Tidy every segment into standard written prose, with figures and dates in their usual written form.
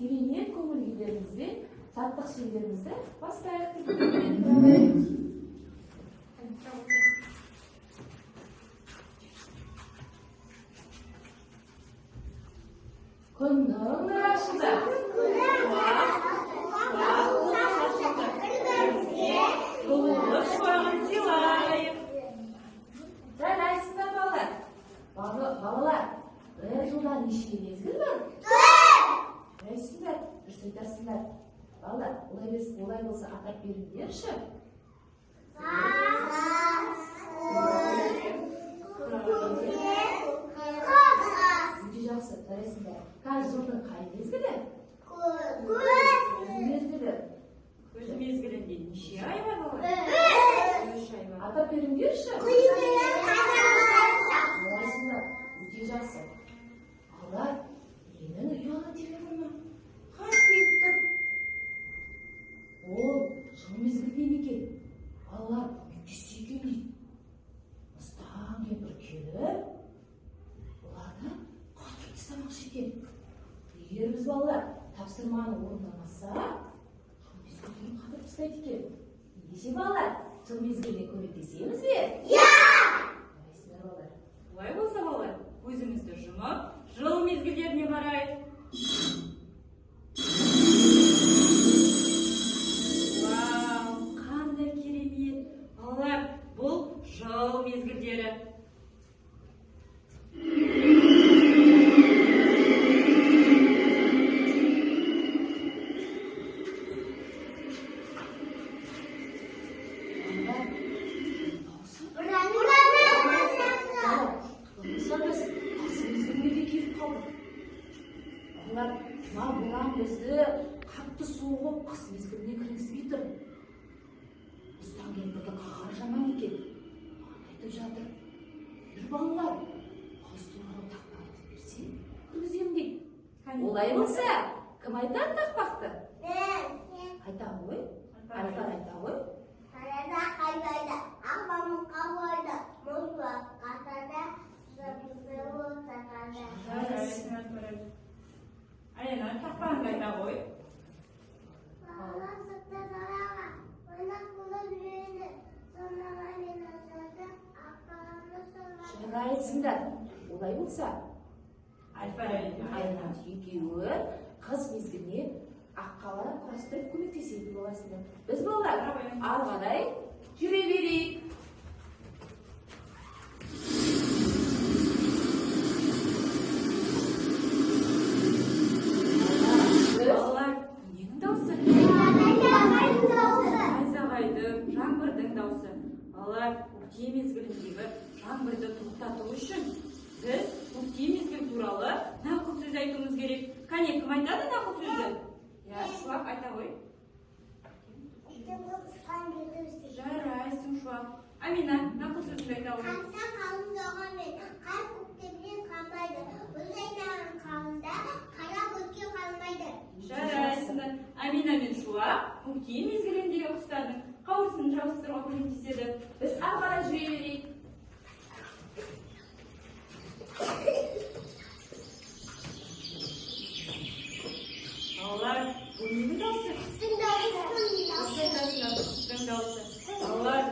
керемет көңіл күйлеріңізбен жаттық шеңдеріңізді бастайық. Күннің нұры ашылды. Құлылық шуағын сыйлайық. Жарайсыздар балалар. Балалар, бір жылда неше мезгіл бар? Жарайсыздар, дұрыс айтасыздар. Балалар, олай болса атап беріңдерші. Өте жақсы, жарайсыздар. Қай жылдың қай мезгілі? Күз мезгілінде неше ай бар балалар? 3 ай бар. Атап беріңдерші. Жарайсыздар, өте жақсы. Балалар, менің ұялы телефоным қайтып кетті. Ол жыл мезгілден екен. Балалар, көмектессе екен дейді. Мыстан кемпір келіп, оларды қатырып тастамақшы екен. Егер біз балалар тапсырманы орындамаса, жыл мезгілден қатырып тастайды екен. Ендеше балалар, жыл мезгіліне көмектесеміз бе? Жарайсыздар балалар. Олай болса балалар, көзімізді жұмып, жыл мезгілдеріне барайық. Вау, қандай керемет! Балалар, бұл жыл мезгілдері. Бұған бізді қатты суығып, қыс мезгіліне кіргізбей тұр. Ұстан кемпірді қаһары жаман екен. Айтып жатыр. Бір балалар, қыз туралы тақпақ айтып берсе, кіргіземін дейді. Олай болса, кім айтады тақпақты? Айта ғой. Айта ғой. Қарада қайбайды, ағамын қабайды, мұзға қатада, зыбы сақада. Айна, тақпағын айта ғой. Бала сықты зараға, ойнақ болып жүреді, сонаға мен азады, аққаланы сұрға. Жарайсыңдар. Олай болса, Айна екеуі қыз мезгіліне аққала құрастырып көмектесетін боласыңдар. Біз балалар ары қарай жүре берейік. Балалар, ненің даусы? Найзағайдың, жаңбырдың даусы. Балалар, көктем мезгіліндегі жаңбырды тоқтату үшін біз көктем мезгілі туралы нақыл сөз айтуымыз керек. Қане, кім айтады нақыл сөзді? Шуақ айта ғой. Жарайсың, Шуақ. Амина, нақыл сөзді айта ғой. Қанса қалың соғанмен, қар көктемнен қалмайды. Өз айнаған қалында қара көзге қалмайды. Жарайсыңдар. Амина мен Шуақ көктем мезгіліндегі құстардың қауырсын жабыстыруға көмектеседі. Біз ары қарай жүре берейік. Балалар, бұл ненің даусы? Құстың даусы. Құстың даусы. Балалар,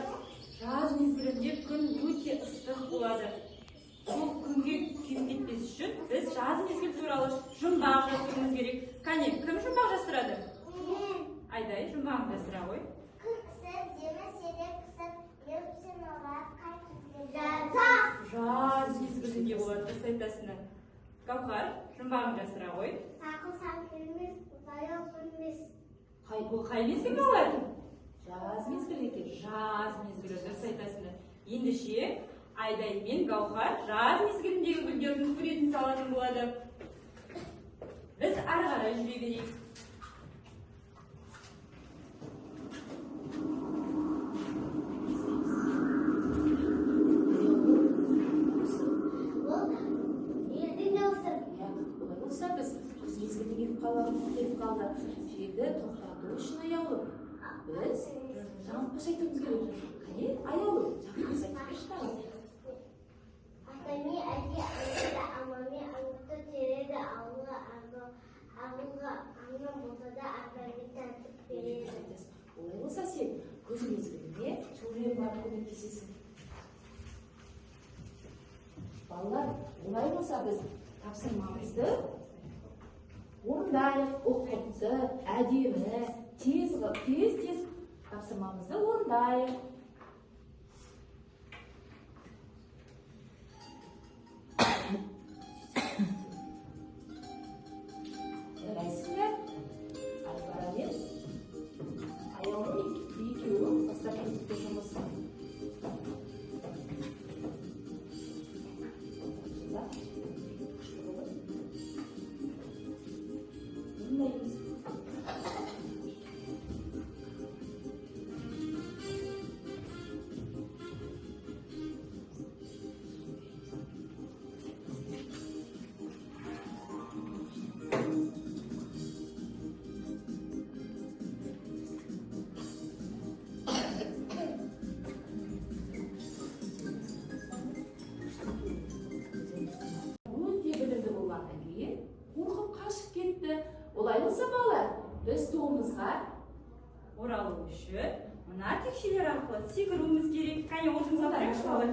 жаз мезгілінде күн өте ыстық болады. Сол күнге күйіп кетпес үшін біз жаз мезгілі туралы жұмбақ жасыруымыз керек. Қане, кім жұмбақ жасырады? Айдай, жұмбағын жасыра ғой. Күн ысып, демі серек ысып, еріпсін олар қайтып. Жаз мезгілінде болады, дұрыс айтасыңдар. Гаухар, жұмбағын жасыра ғой. Сақылсаң келмес, баяу көрмес. Бұл қай мезгіл болады? Жаз мезгілі екен. Жаз мезгілі, дұрыс айтасыңдар. Ендеше Айдай мен Гаухар жаз мезгіліндегі гүлдердің суретін салатын болады. Біз ары қарай жүре берейік. Келіп қалды. Жерді тоқтату үшін аяулы. Біз жаңылтпаш айтуымыз керек. Қане, аяулы, жаңылтпаш айтып берші. Атами әке аңғырды, амами аңғырды, тереді ауылы аңғы ауылға аңнан болса да апайға тартып береді. Олай болса сен көз мезгілінде сурен барып көмектесесің. Балалар, олай болса біз тапсырмамызды орындайық, ұқыпты, әдемі, тез тапсырмамызды орындайық. Жарайсыңдар? Айбара мен аяулым екеуі бастап кетті жұмысқа. Олай болса балалар, біз туымызға оралу үшін мына текшелер арқылы секіруіміз керек. Қане орныңызға тұрайықшы балалар.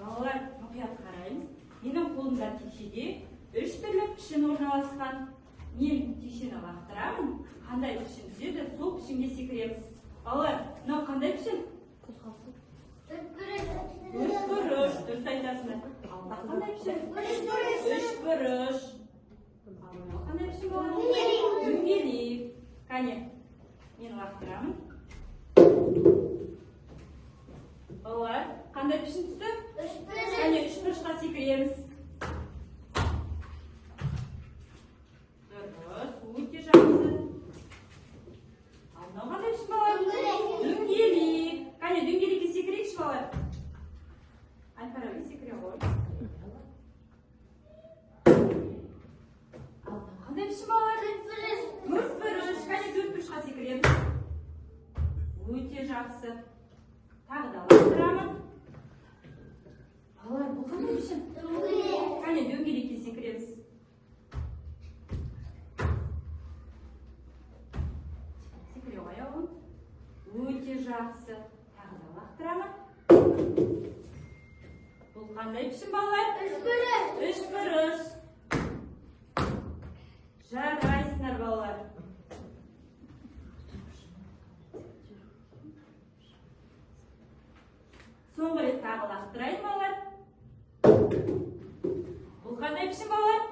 Балалар, мұқият қараймыз. Менің қолымда текшеде 3 түрлі пішін орналасқан. Мен текшені лақтырамын. Қандай пішін түседі, сол пішінге секіреміз. Балалар, мынау қандай пішін? Үшбұрыш, дұрыс айтасыңдар. Алда қандай пішін? Үшбұрыш. Алда қандай пішін болады? Дөңгелек. Қане, мен лақтырамын. Балалар, қандай пішін түсті? Қане, үшбұрышқа секіреміз. Дұрыс, өте жақсы. Алда қандай пішін балалар? Дөңгелек. Қане, дөңгелекке секірейікші балалар. Аль-Фараби секіре ғой. Алдынан қандай пішін балалар? Төртбұрыш. Қане, төртбұрышқа секіреміз. Өте жақсы. Тағы да лақтырамын. Балалар, бұл қандай пішін? Қане, дөңгелекке секіреміз. Секіре ғой аяулым. Өте жақсы. Тағы да лақтырамын. Бұл қандай пішін балалар? Үшбұрыш. Жарайсыңдар балалар. Соңғы рет тағы лақтырайын балалар. Бұл қандай пішін балалар?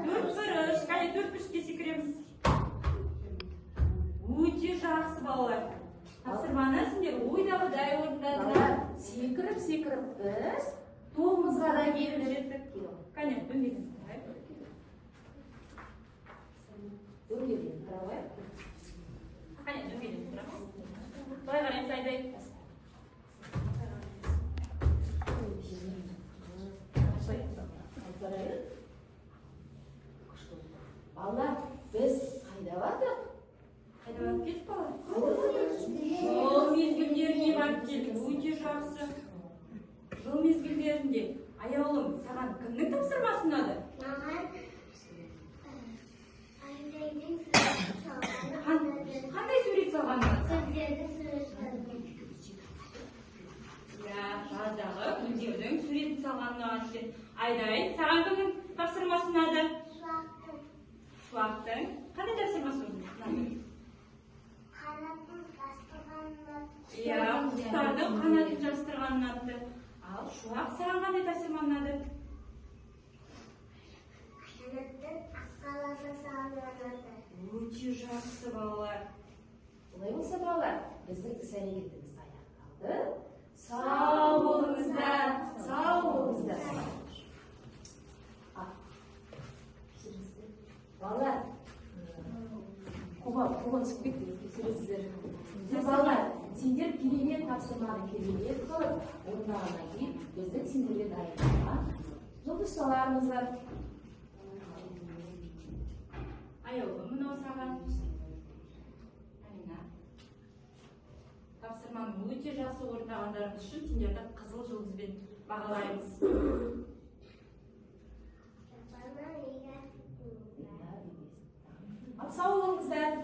Төртбұрыш. Қане, төртбұрышқа секіреміз. Өте жақсы балалар. Тапсырманы сендер ойдағыдай орындадыңдар. Секіріп біз туымызға да келіп жеттік. Қане, дөңгелек тұрайық. Дөңгелек тұрайық. Қане, дөңгелек тұрайық. Былай қараймыз айдай. Балалар, біз қайда бардық? Қайда барып келдік балалар? Жол мезгілдеріне барып келдік. Өте жақсы. Жол мезгілдерінде аяулым, саған кімнің тапсырмасы ұнады? Маған Қандай сурет салған ұнады? гүлдердің суретін. Иә, жаздағы гүлдердің суретін салған ұнаған екен. Айдай, саған кімнің тапсырмасы ұнады? Шуақтың. Қандай тапсырмасы ұнады? Қанатын жастырғанды. Иә, құстардың қанатын жастырған ұнады. Ал шуақ саған қандай тапсырма ұнады? Қанаттың аққаласы салынады. Өте жақсы балалар. Олай болса балалар, біздің іс-әрекетіміз аяқталды. Сау болыңыздар, сау болыңыздар. Балалар, қуған шығып кетті, кешіресіздер. Балалар, сендер керемет тапсырманы керемет қылып, орындағаннан кейін біздің сендерге дайындалған жұмысшыларыңыздар. Аяулым, мынау саған. Амина. Тапсырманы өте жақсы орындағандарыңыз үшін сендерді қызыл жұлдызбен бағалаймыз. Сау болыңыздар.